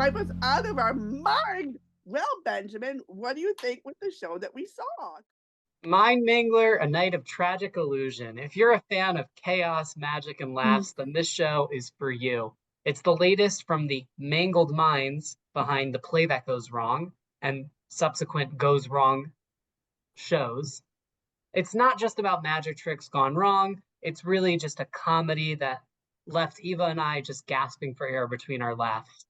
drive us out of our mind. Well, Benjamin, what do you think with the show that we saw? Mind Mangler, a night of tragic illusion. If you're a fan of chaos, magic, and Mm. laughs, then this show is for you. It's the latest from the mangled minds behind The Play That Goes Wrong and subsequent Goes Wrong shows. It's not just about magic tricks gone wrong. It's really just a comedy that left Eva and I just gasping for air between our laughs.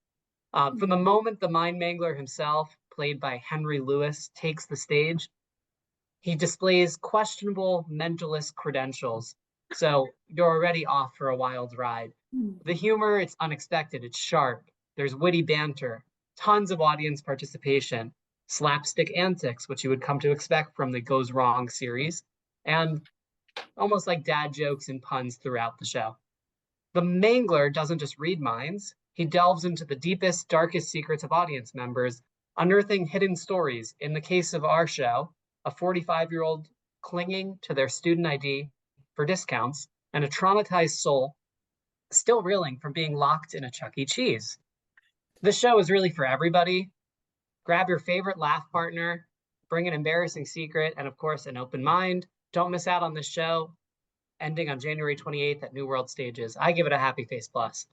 From the moment the Mind Mangler himself, played by Henry Lewis, takes the stage, he displays questionable mentalist credentials. So you're already off for a wild ride. The humor, it's unexpected, it's sharp. There's witty banter, tons of audience participation, slapstick antics, which you would come to expect from the Goes Wrong series, and almost like dad jokes and puns throughout the show. The Mangler doesn't just read minds, he delves into the deepest, darkest secrets of audience members, unearthing hidden stories. In the case of our show, a 45-year-old clinging to their student ID for discounts, and a traumatized soul still reeling from being locked in a Chuck E. Cheese. This show is really for everybody. Grab your favorite laugh partner, bring an embarrassing secret, and of course, an open mind. Don't miss out on this show, ending on January 28th at New World Stages. I give it a happy face plus.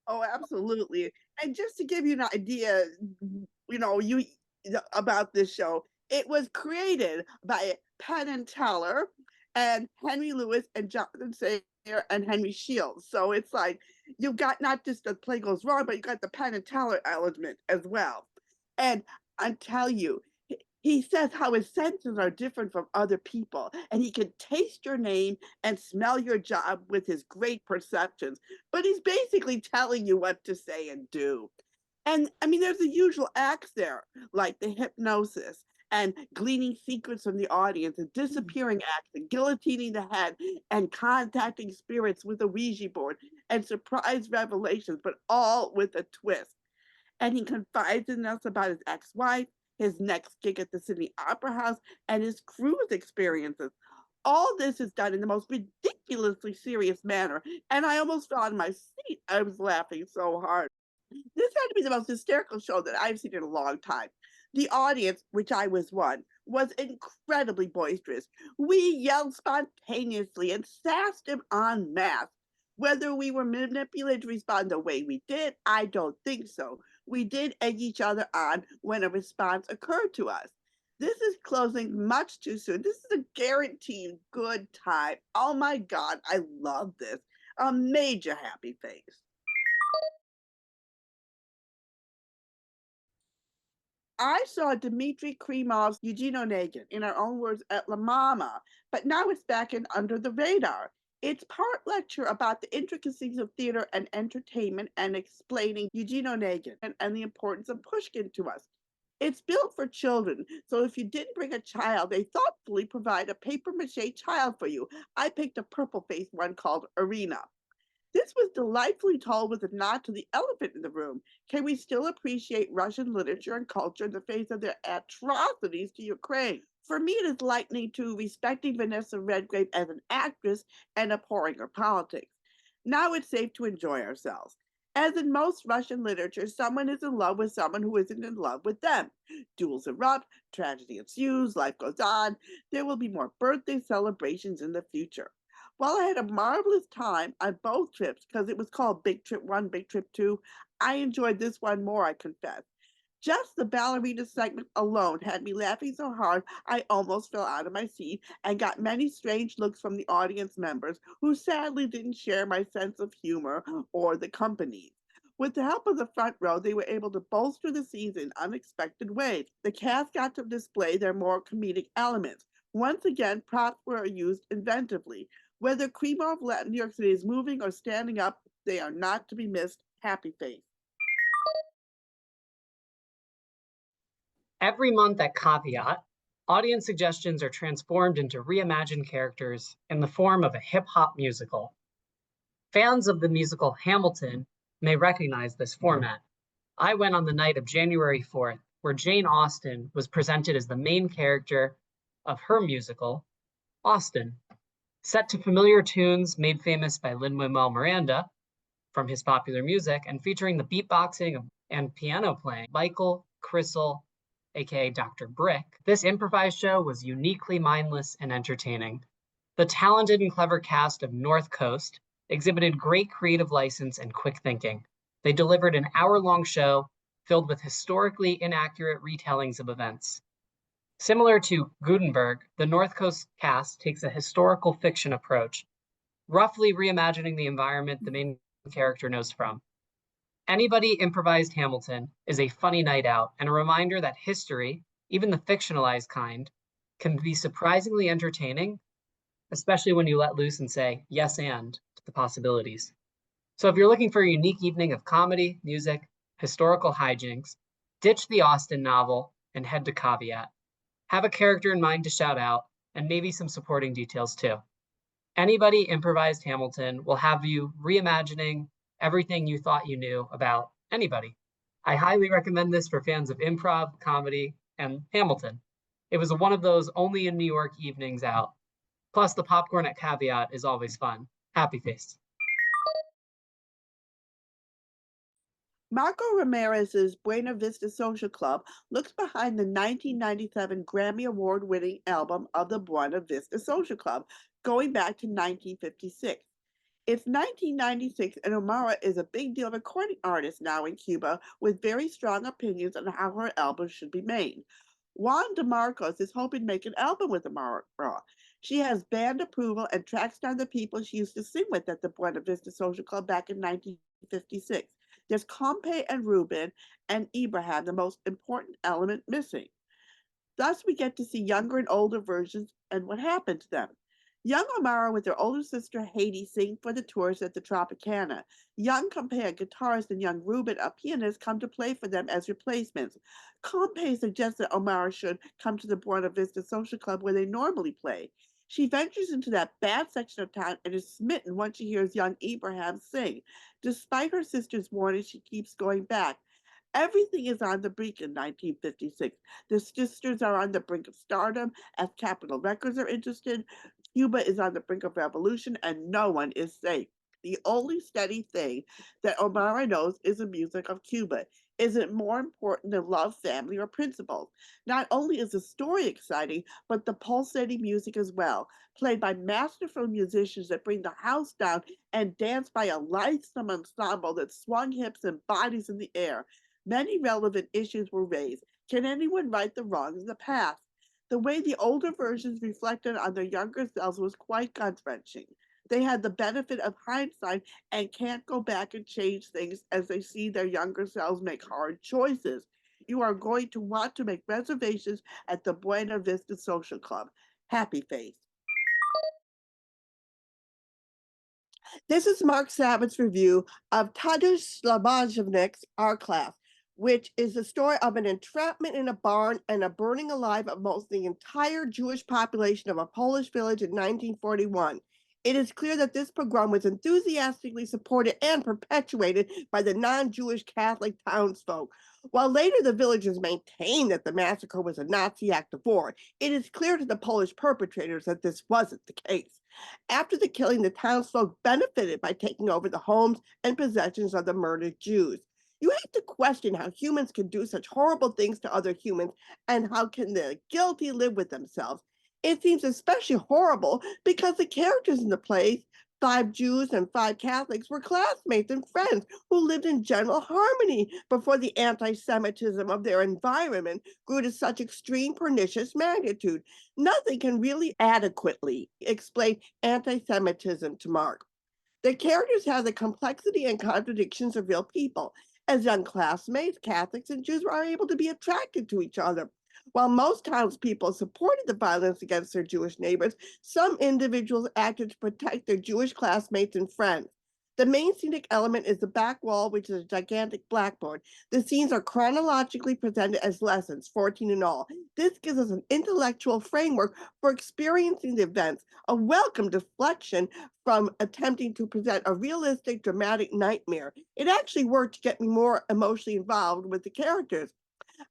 Oh, absolutely. And just to give you an idea, you about this show, it was created by Penn and Teller and Henry Lewis and Jonathan Sayer and Henry Shields. So it's like you've got not just the play goes wrong, but you got the Penn and Teller element as well. And I tell you, he says how his senses are different from other people, and he can taste your name and smell your job with his great perceptions. But he's basically telling you what to say and do. And I mean, there's the usual acts there, like the hypnosis and gleaning secrets from the audience, and disappearing acts, and guillotining the head, and contacting spirits with a Ouija board, and surprise revelations, but all with a twist. And he confides in us about his ex-wife, his next gig at the Sydney Opera House, and his cruise experiences. All this is done in the most ridiculously serious manner, and I almost fell out of my seat. I was laughing so hard. This had to be the most hysterical show that I've seen in a long time. The audience, which I was one, was incredibly boisterous. We yelled spontaneously and sassed him en masse. Whether we were manipulated to respond the way we did, I don't think so. We did egg each other on when a response occurred to us. This is closing much too soon. This is a guaranteed good time. Oh my God, I love this. A major happy face. I saw Dmitry Krymov's Eugene Onegin, in our own words, at La Mama, but now it's back in Under the Radar. It's part lecture about the intricacies of theater and entertainment and explaining Eugene Onegin and the importance of Pushkin to us. It's built for children, so if you didn't bring a child, they thoughtfully provide a paper mache child for you. I picked a purple faced one called Arena. This was delightfully told with a nod to the elephant in the room. Can we still appreciate Russian literature and culture in the face of their atrocities to Ukraine? For me, it is likening to respecting Vanessa Redgrave as an actress and abhorring her politics. Now it's safe to enjoy ourselves. As in most Russian literature, someone is in love with someone who isn't in love with them. Duels erupt, tragedy ensues, life goes on. There will be more birthday celebrations in the future. While I had a marvelous time on both trips because it was called Big Trip 1, Big Trip 2, I enjoyed this one more, I confess. Just the ballerina segment alone had me laughing so hard I almost fell out of my seat and got many strange looks from the audience members who sadly didn't share my sense of humor or the company's. With the help of the front row, they were able to bolster the scenes in unexpected ways. The cast got to display their more comedic elements. Once again, props were used inventively. Whether Krymov let New York City is moving or standing up, they are not to be missed. Happy face. Every month at Caveat, audience suggestions are transformed into reimagined characters in the form of a hip hop musical. Fans of the musical Hamilton may recognize this format. I went on the night of January 4th, where Jane Austen was presented as the main character of her musical, Austen. Set to familiar tunes made famous by Lin-Manuel Miranda, from his popular music and featuring the beatboxing and piano playing Michael Crystal, aka Dr. Brick. This improvised show was uniquely mindless and entertaining. The talented and clever cast of North Coast exhibited great creative license and quick thinking. They delivered an hour-long show filled with historically inaccurate retellings of events. Similar to Gutenberg, the North Coast cast takes a historical fiction approach, roughly reimagining the environment the main character knows from. Anybody Improvised Hamilton is a funny night out and a reminder that history, even the fictionalized kind, can be surprisingly entertaining, especially when you let loose and say yes and to the possibilities. So if you're looking for a unique evening of comedy, music, historical hijinks, ditch the Austen novel and head to Caveat. Have a character in mind to shout out, and maybe some supporting details too. Anybody Improvised Hamilton will have you reimagining everything you thought you knew about anybody. I highly recommend this for fans of improv, comedy, and Hamilton. It was one of those only in New York evenings out. Plus, the popcorn at Caveat is always fun. Happy face. Marco Ramirez's Buena Vista Social Club looks behind the 1997 Grammy Award-winning album of the Buena Vista Social Club, going back to 1956. It's 1996, and Omara is a big deal recording artist now in Cuba with very strong opinions on how her albums should be made. Juan DeMarcos is hoping to make an album with Omara. She has band approval and tracks down the people she used to sing with at the Buena Vista Social Club back in 1956. There's Compe and Ruben and Ibrahim, the most important element missing. Thus, we get to see younger and older versions and what happened to them. Young Omara with her older sister Haiti sing for the tours at the Tropicana. Young Compe, a guitarist, and young Ruben, a pianist, come to play for them as replacements. Compe suggests that Omara should come to the Buena Vista Social Club where they normally play. She ventures into that bad section of town and is smitten once she hears young Ibrahim sing. Despite her sister's warning, she keeps going back. Everything is on the brink in 1956. The sisters are on the brink of stardom as Capitol Records are interested. Cuba is on the brink of revolution and no one is safe. The only steady thing that Omara knows is the music of Cuba. Is it more important than love, family, or principles? Not only is the story exciting, but the pulsating music as well, played by masterful musicians that bring the house down and danced by a lithesome ensemble that swung hips and bodies in the air. Many relevant issues were raised. Can anyone right the wrongs of the past? The way the older versions reflected on their younger selves was quite gut-wrenching. They had the benefit of hindsight and can't go back and change things as they see their younger selves make hard choices. You are going to want to make reservations at the Buena Vista Social Club. Happy face. This is Mark Savitt's review of Tadeusz Sloboznik's Our Class, which is the story of an entrapment in a barn and a burning alive of almost the entire Jewish population of a Polish village in 1941. It is clear that this pogrom was enthusiastically supported and perpetuated by the non-Jewish Catholic townsfolk. While later the villagers maintained that the massacre was a Nazi act of war, it is clear to the Polish perpetrators that this wasn't the case. After the killing, the townsfolk benefited by taking over the homes and possessions of the murdered Jews. You have to question how humans can do such horrible things to other humans and how can the guilty live with themselves. It seems especially horrible because the characters in the plays, 5 Jews and 5 Catholics, were classmates and friends who lived in general harmony before the anti-Semitism of their environment grew to such extreme pernicious magnitude. Nothing can really adequately explain anti-Semitism to Mark. The characters have the complexity and contradictions of real people. As young classmates, Catholics and Jews are able to be attracted to each other. While most townspeople supported the violence against their Jewish neighbors, some individuals acted to protect their Jewish classmates and friends. The main scenic element is the back wall, which is a gigantic blackboard. The scenes are chronologically presented as lessons, 14 in all. This gives us an intellectual framework for experiencing the events, a welcome deflection from attempting to present a realistic, dramatic nightmare. It actually worked to get me more emotionally involved with the characters.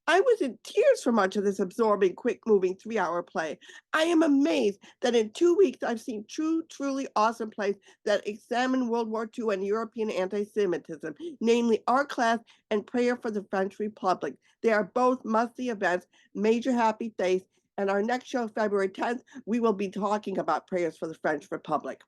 I was in tears for much of this absorbing, quick-moving 3-hour play. I am amazed that in 2 weeks I've seen truly awesome plays that examine World War II and European anti-Semitism, namely Our Class and Prayer for the French Republic. They are both must-see events, major happy face, and our next show, February 10th, we will be talking about Prayers for the French Republic.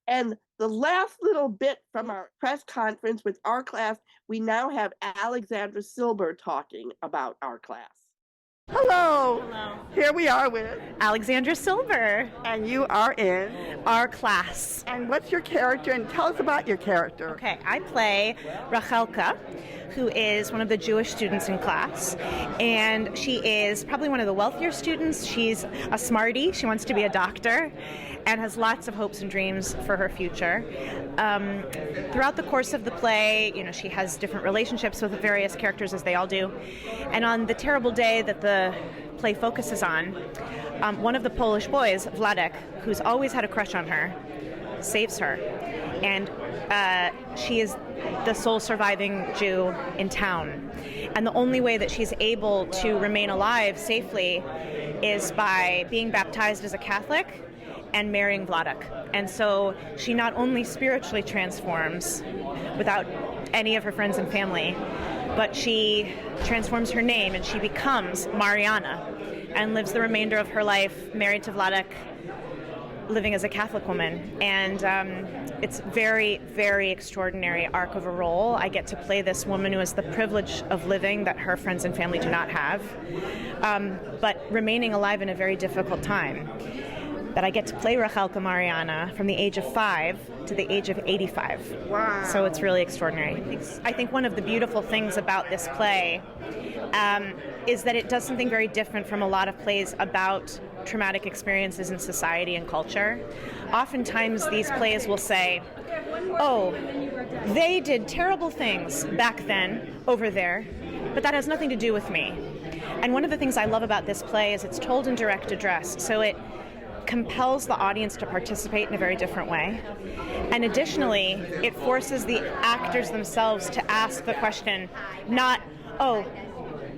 And the last little bit from our press conference with Our Class, we now have Alexandra Silber talking about Our Class. Hello. Hello. Here we are with Alexandra Silber. And you are in Our Class. And what's your character? And tell us about your character. Okay, I play Rachelka, who is one of the Jewish students in class. And she is probably one of the wealthier students. She's a smarty. She wants to be a doctor and has lots of hopes and dreams for her future. Throughout the course of the play, she has different relationships with various characters, as they all do. And on the terrible day that the play focuses on, one of the Polish boys, Wladek, who's always had a crush on her, saves her. And she is the sole surviving Jew in town. And the only way that she's able to remain alive safely is by being baptized as a Catholic and marrying Wladek. And so she not only spiritually transforms without any of her friends and family, but she transforms her name and she becomes Mariana and lives the remainder of her life married to Wladek, living as a Catholic woman. And it's very, very extraordinary arc of a role. I get to play this woman who has the privilege of living that her friends and family do not have, but remaining alive in a very difficult time. That I get to play Rachelka Mariana from the age of 5 to the age of 85. Wow. So it's really extraordinary. I think one of the beautiful things about this play is that it does something very different from a lot of plays about traumatic experiences in society and culture. Oftentimes these plays will say, oh, they did terrible things back then over there, but that has nothing to do with me. And one of the things I love about this play is it's told in direct address, so it compels the audience to participate in a very different way. And additionally, it forces the actors themselves to ask the question, not, oh,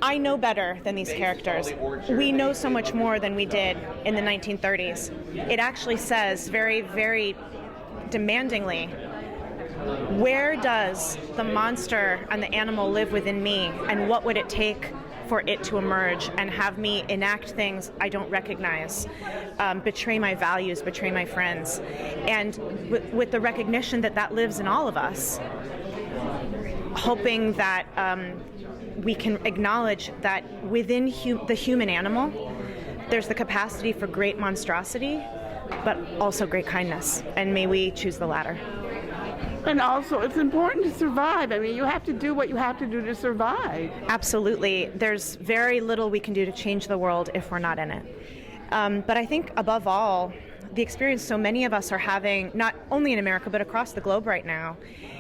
I know better than these characters. We know so much more than we did in the 1930s. It actually says very, very demandingly, where does the monster and the animal live within me, and what would it take for it to emerge and have me enact things I don't recognize, betray my values, betray my friends. And with the recognition that that lives in all of us, hoping that we can acknowledge that within the human animal, there's the capacity for great monstrosity, but also great kindness. And may we choose the latter. And also, it's important to survive. I mean, you have to do what you have to do to survive. Absolutely. There's very little we can do to change the world if we're not in it. But I think, above all, the experience so many of us are having, not only in America, but across the globe right now,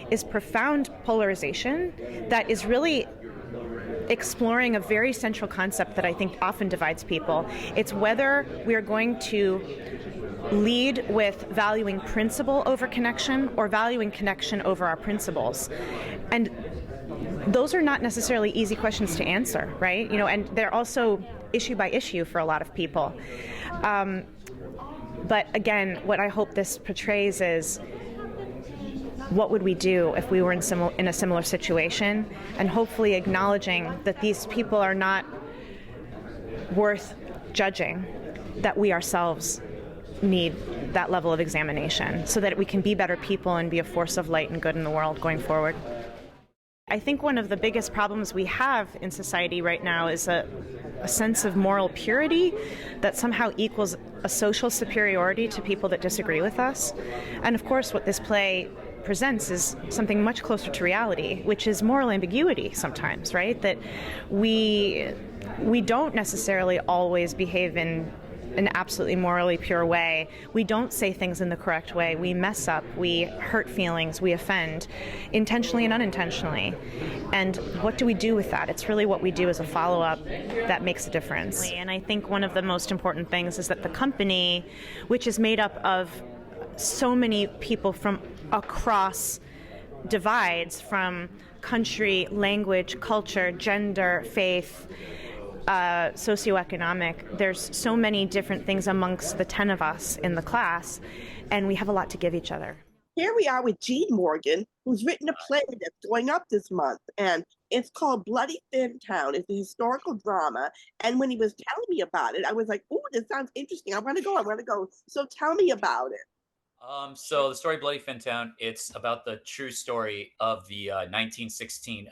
is profound polarization that is really exploring a very central concept that I think often divides people. It's whether we are going to lead with valuing principle over connection or valuing connection over our principles. And those are not necessarily easy questions to answer, right? And they're also issue by issue for a lot of people. But again, what I hope this portrays is, what would we do if we were in a similar situation? And hopefully acknowledging that these people are not worth judging, that we ourselves need that level of examination so that we can be better people and be a force of light and good in the world going forward. I think one of the biggest problems we have in society right now is a sense of moral purity that somehow equals a social superiority to people that disagree with us. And of course, what this play presents is something much closer to reality, which is moral ambiguity sometimes, right? That we don't necessarily always behave in an absolutely morally pure way. We don't say things in the correct way. We mess up, we hurt feelings, we offend, intentionally and unintentionally. And what do we do with that? It's really what we do as a follow-up that makes a difference. And I think one of the most important things is that the company, which is made up of so many people from across divides from country, language, culture, gender, faith, socioeconomic. There's so many different things amongst the 10 of us in the class, and we have a lot to give each other. Here we are with Jean Morgan, who's written a play that's going up this month, and it's called Bloody Finntown. It's a historical drama, and when he was telling me about it, I was like, "Ooh, this sounds interesting. I want to go. So tell me about it." So the story Bloody Finntown, it's about the true story of the 1916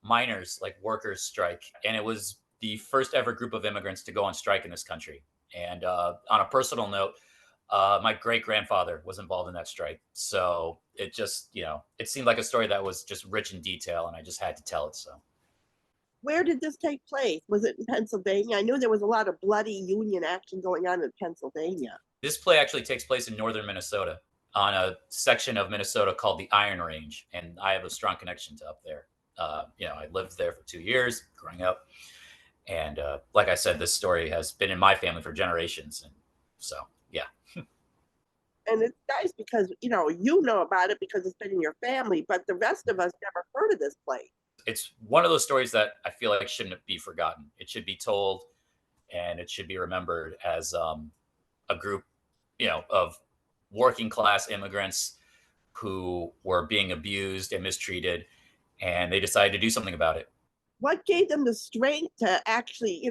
miners, like workers strike. And it was the first ever group of immigrants to go on strike in this country. And on a personal note, my great-grandfather was involved in that strike. So it just, it seemed like a story that was just rich in detail, and I just had to tell it. So where did this take place? Was it in Pennsylvania? I knew there was a lot of bloody Union action going on in Pennsylvania. This play actually takes place in northern Minnesota on a section of Minnesota called the Iron Range, and I have a strong connection to up there. I lived there for 2 years growing up, and like I said, this story has been in my family for generations, and so yeah. And it's nice because you know about it because it's been in your family, but the rest of us never heard of this play. It's one of those stories that I feel like shouldn't be forgotten. It should be told, and it should be remembered as a group, of working class immigrants who were being abused and mistreated, and they decided to do something about it. What gave them the strength to actually,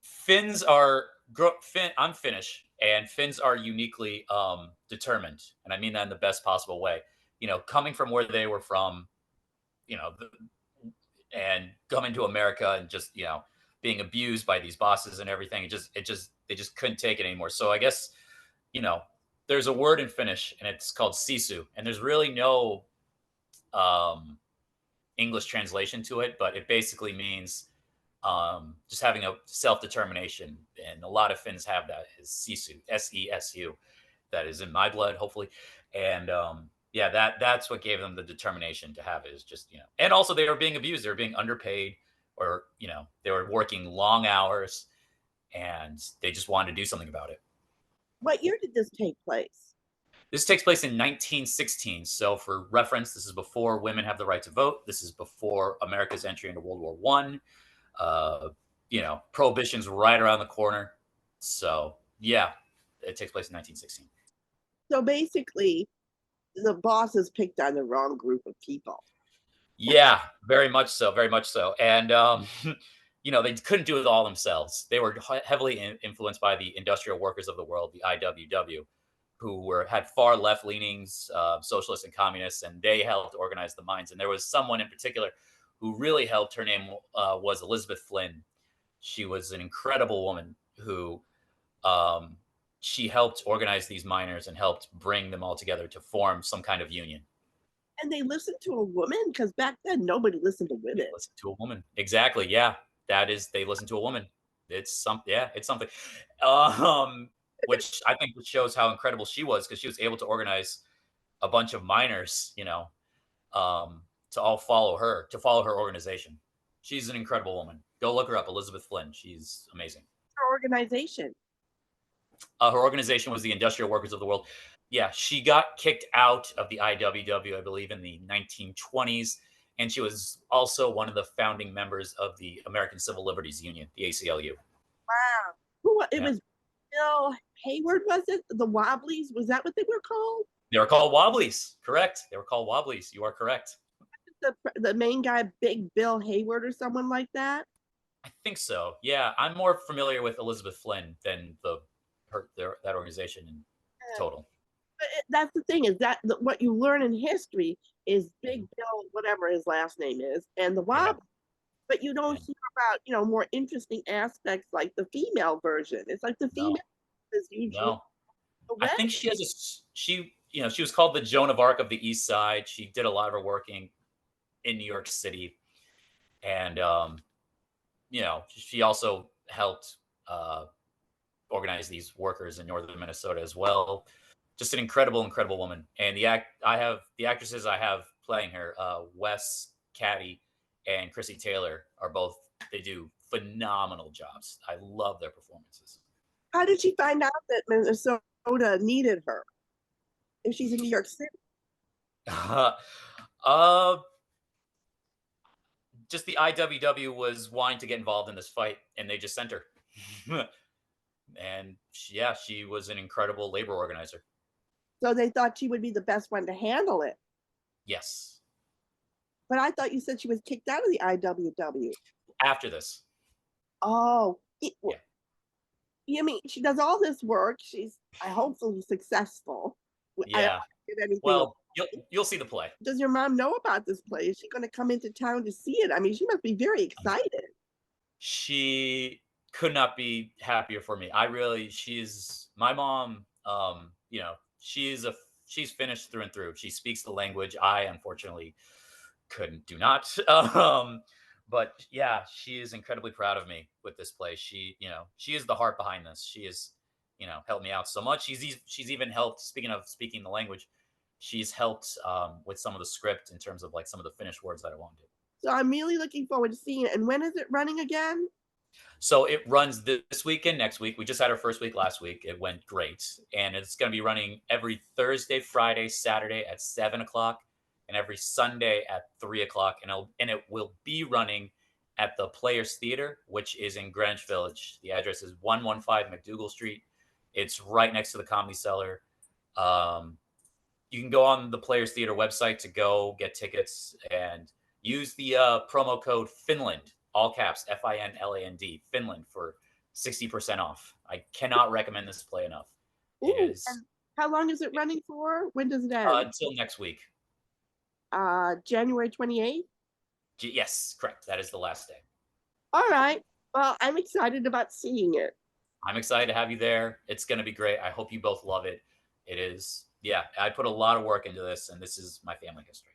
Finns I'm Finnish, and Finns are uniquely determined, and I mean that in the best possible way. Coming from where they were from, and coming to America and just being abused by these bosses and everything. They just couldn't take it anymore. So I guess there's a word in Finnish, and it's called sisu, and there's really no English translation to it, but it basically means just having a self-determination, and a lot of Finns have that. Is sisu, SESU. That is in my blood, hopefully, and that's what gave them the determination to have it. Is just and also they were being abused, they were being underpaid, or they were working long hours, and they just wanted to do something about it. What year did this take place? This takes place in 1916. So for reference, this is before women have the right to vote. This is before America's entry into World War I. Prohibition's right around the corner. So yeah, it takes place in 1916. So basically, the bosses picked on the wrong group of people. Yeah, very much so. Very much so. And, they couldn't do it all themselves. They were heavily influenced by the industrial workers of the world, the IWW, who had far left leanings, socialists and communists, and they helped organize the mines. And there was someone in particular who really helped. Her name was Elizabeth Flynn. She was an incredible woman who she helped organize these miners and helped bring them all together to form some kind of union. And they listened to a woman? Because back then, nobody listened to women. They listened to a woman. Exactly. Yeah. They listened to a woman. It's something. Yeah, it's something. Which I think shows how incredible she was, because she was able to organize a bunch of miners, to all follow her organization. She's an incredible woman. Go look her up, Elizabeth Flynn. She's amazing. Her organization. Her organization was the Industrial Workers of the World. Yeah, she got kicked out of the IWW, I believe, in the 1920s. And she was also one of the founding members of the American Civil Liberties Union, the ACLU. Wow. It was Bill Hayward, was it? The Wobblies? Was that what they were called? They were called Wobblies. Correct. They were called Wobblies. You are correct. The main guy, Big Bill Hayward or someone like that? I think so. Yeah, I'm more familiar with Elizabeth Flynn than that organization in total. But that's the thing, is that what you learn in history is Big Bill, whatever his last name is, and the Wobblies. Yeah. But you don't hear about, more interesting aspects like the female version. It's like the female is usually. No. I think she has she was called the Joan of Arc of the East Side. She did a lot of her work in New York City. And, she also helped organize these workers in northern Minnesota as well. Just an incredible, incredible woman. And the actresses I have playing her, Wes Caddy and Chrissy Taylor, they do phenomenal jobs. I love their performances. How did she find out that Minnesota needed her if she's in New York City? Uh, just the IWW was wanting to get involved in this fight, and they just sent her. And she was an incredible labor organizer. So they thought she would be the best one to handle it. Yes. But I thought you said she was kicked out of the IWW. After this. Oh, Yeah. you mean she does all this work? She's hopefully successful. I don't Yeah. want to get anything Well, away. you'll see the play. Does your mom know about this play? Is she going to come into town to see it? I mean, she must be very excited. She could not be happier for me. She's my mom. You know, she's Finnish through and through. She speaks the language. I unfortunately do not. But yeah, she is incredibly proud of me with this play. She is the heart behind this. She is, helped me out so much. She's even helped. Speaking of speaking the language, she's helped with some of the script in terms of like some of the Finnish words that I wanted. So I'm really looking forward to seeing it. And when is it running again? So it runs this weekend, next week. We just had our first week last week. It went great. And it's going to be running every Thursday, Friday, Saturday at 7:00 and every Sunday at 3:00. And it will be running at the Players Theater, which is in Greenwich Village. The address is 115 McDougal Street. It's right next to the Comedy Cellar. You can go on the Players Theater website to go get tickets and use the promo code Finland, all caps, FINLAND, Finland, for 60% off. I cannot recommend this play enough. Ooh, It is. and how long is it running for? When does it end? Until next week. January 28th? Yes, correct. That is the last day. All right. Well, I'm excited about seeing it. I'm excited to have you there. It's going to be great. I hope you both love it. It is. Yeah, I put a lot of work into this, and this is my family history.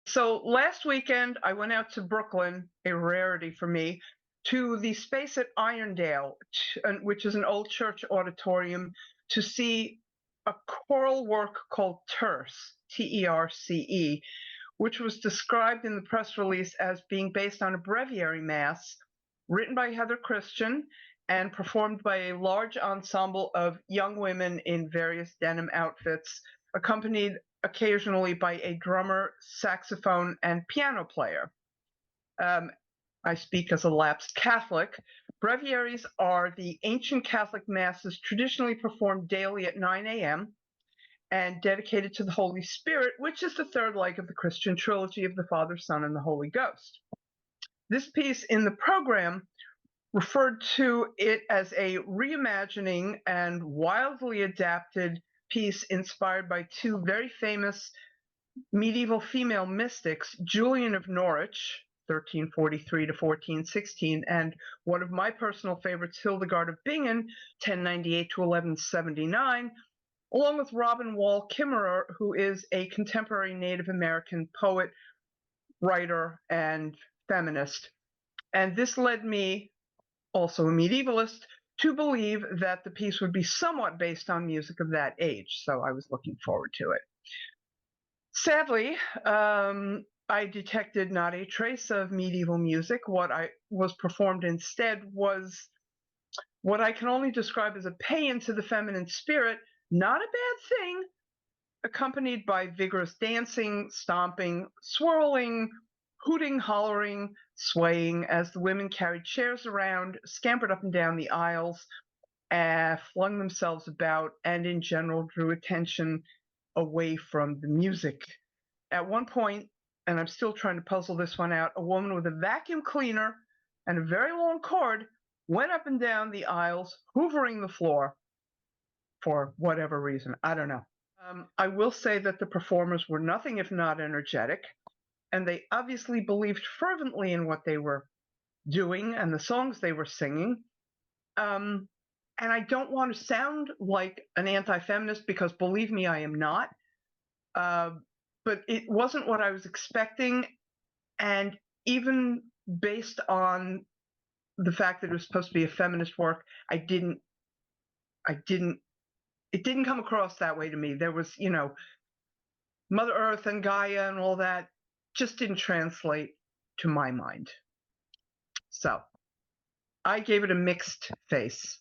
So last weekend, I went out to Brooklyn, a rarity for me, to the space at Irondale, which is an old church auditorium, to see a choral work called Terce, Terce, which was described in the press release as being based on a breviary mass written by Heather Christian and performed by a large ensemble of young women in various denim outfits, accompanied occasionally by a drummer, saxophone, and piano player. I speak as a lapsed Catholic. Breviaries are the ancient Catholic masses traditionally performed daily at 9 a.m. and dedicated to the Holy Spirit, which is the third leg of the Christian trilogy of the Father, Son, and the Holy Ghost. This piece in the program referred to it as a reimagining and wildly adapted piece inspired by two very famous medieval female mystics, Julian of Norwich, 1343 to 1416, and one of my personal favorites, Hildegard of Bingen, 1098 to 1179, along with Robin Wall Kimmerer, who is a contemporary Native American poet, writer, and feminist. And this led me, also a medievalist, to believe that the piece would be somewhat based on music of that age, so I was looking forward to it. Sadly, I detected not a trace of medieval music. What was performed instead was what I can only describe as a paean to the feminine spirit, not a bad thing, accompanied by vigorous dancing, stomping, swirling, hooting, hollering, swaying as the women carried chairs around, scampered up and down the aisles, flung themselves about, and in general drew attention away from the music. At one point, and I'm still trying to puzzle this one out, a woman with a vacuum cleaner and a very long cord went up and down the aisles, hoovering the floor for whatever reason. I don't know. I will say that the performers were nothing if not energetic, and they obviously believed fervently in what they were doing and the songs they were singing. And I don't want to sound like an anti-feminist because, believe me, I am not. But it wasn't what I was expecting, and even based on the fact that it was supposed to be a feminist work, it didn't come across that way to me. There was, Mother Earth and Gaia and all that just didn't translate to my mind. So I gave it a mixed face.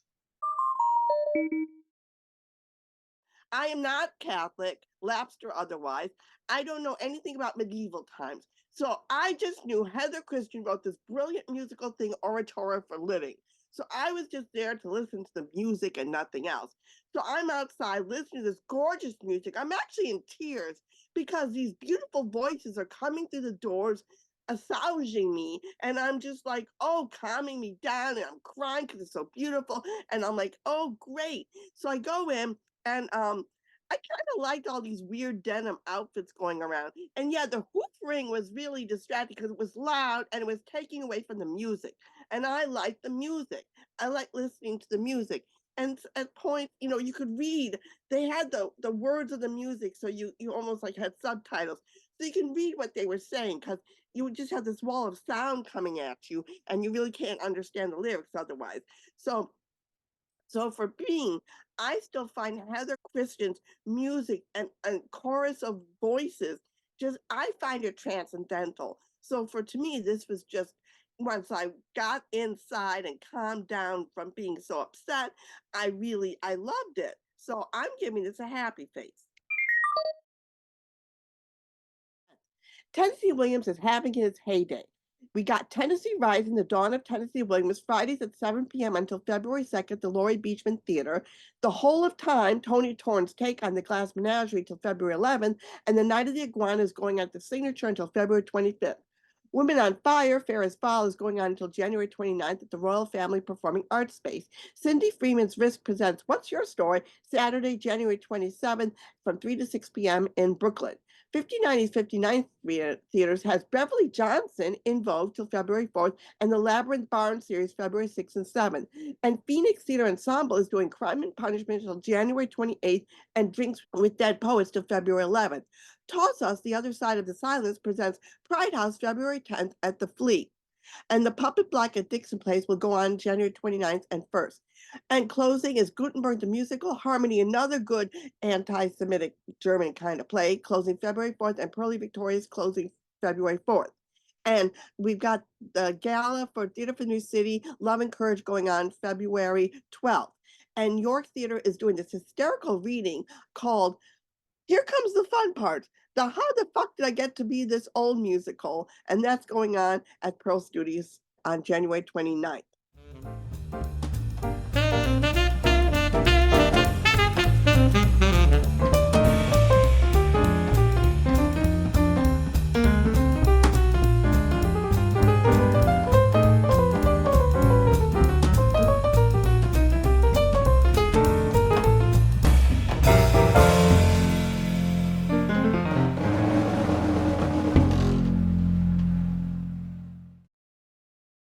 I am not Catholic, lapsed or otherwise. I don't know anything about medieval times. So I just knew Heather Christian wrote this brilliant musical thing, oratorio for living. So I was just there to listen to the music and nothing else. So I'm outside listening to this gorgeous music. I'm actually in tears because these beautiful voices are coming through the doors, assuaging me. And I'm just like, oh, calming me down. And I'm crying because it's so beautiful. And I'm like, oh, great. So I go in and I kind of liked all these weird denim outfits going around. And yeah, the hoofering was really distracting because it was loud and it was taking away from the music. And I like the music. I like listening to the music. And at points, you know, you could read. They had the words of the music, so you almost like had subtitles, so you can read what they were saying because you would just have this wall of sound coming at you, and you really can't understand the lyrics otherwise. So for being, I still find Heather Christian's music and chorus of voices just, I find it transcendental. So for to me, this was just, once I got inside and calmed down from being so upset, I loved it. So I'm giving this a happy face. Tennessee Williams is having his heyday. We got Tennessee Rising, the Dawn of Tennessee Williams, Fridays at 7 p.m. until February 2nd at the Laurie Beechman Theater. The Whole of Time, Tony Torrance' take on the Glass Menagerie till February 11th, and the Night of the Iguana is going on the Signature until February 25th. Women on Fire, Fair as Fall, is going on until January 29th at the Royal Family Performing Arts Space. Cyndi Freeman's Risk presents What's Your Story? Saturday, January 27th from 3 to 6 p.m. in Brooklyn. 5090's 59th Theaters has Beverly Johnson in Vogue till February 4th and the Labyrinth Barn series February 6th and 7th. And Phoenix Theater Ensemble is doing Crime and Punishment until January 28th and Drinks with Dead Poets till February 11th. Toss Us, The Other Side of the Silence presents Pride House February 10th at the Fleet. And the Puppet Black at Dixon Place will go on January 29th and 1st. And closing is Gutenberg the Musical, Harmony, another good anti-Semitic German kind of play, closing February 4th, and Pearly Victoria's closing February 4th. And we've got the gala for Theater for the New City, Love and Courage, going on February 12th. And York Theater is doing this hysterical reading called Here Comes the Fun Part. The How the Fuck Did I Get to Be This Old musical? And that's going on at Pearl Studios on January 29th.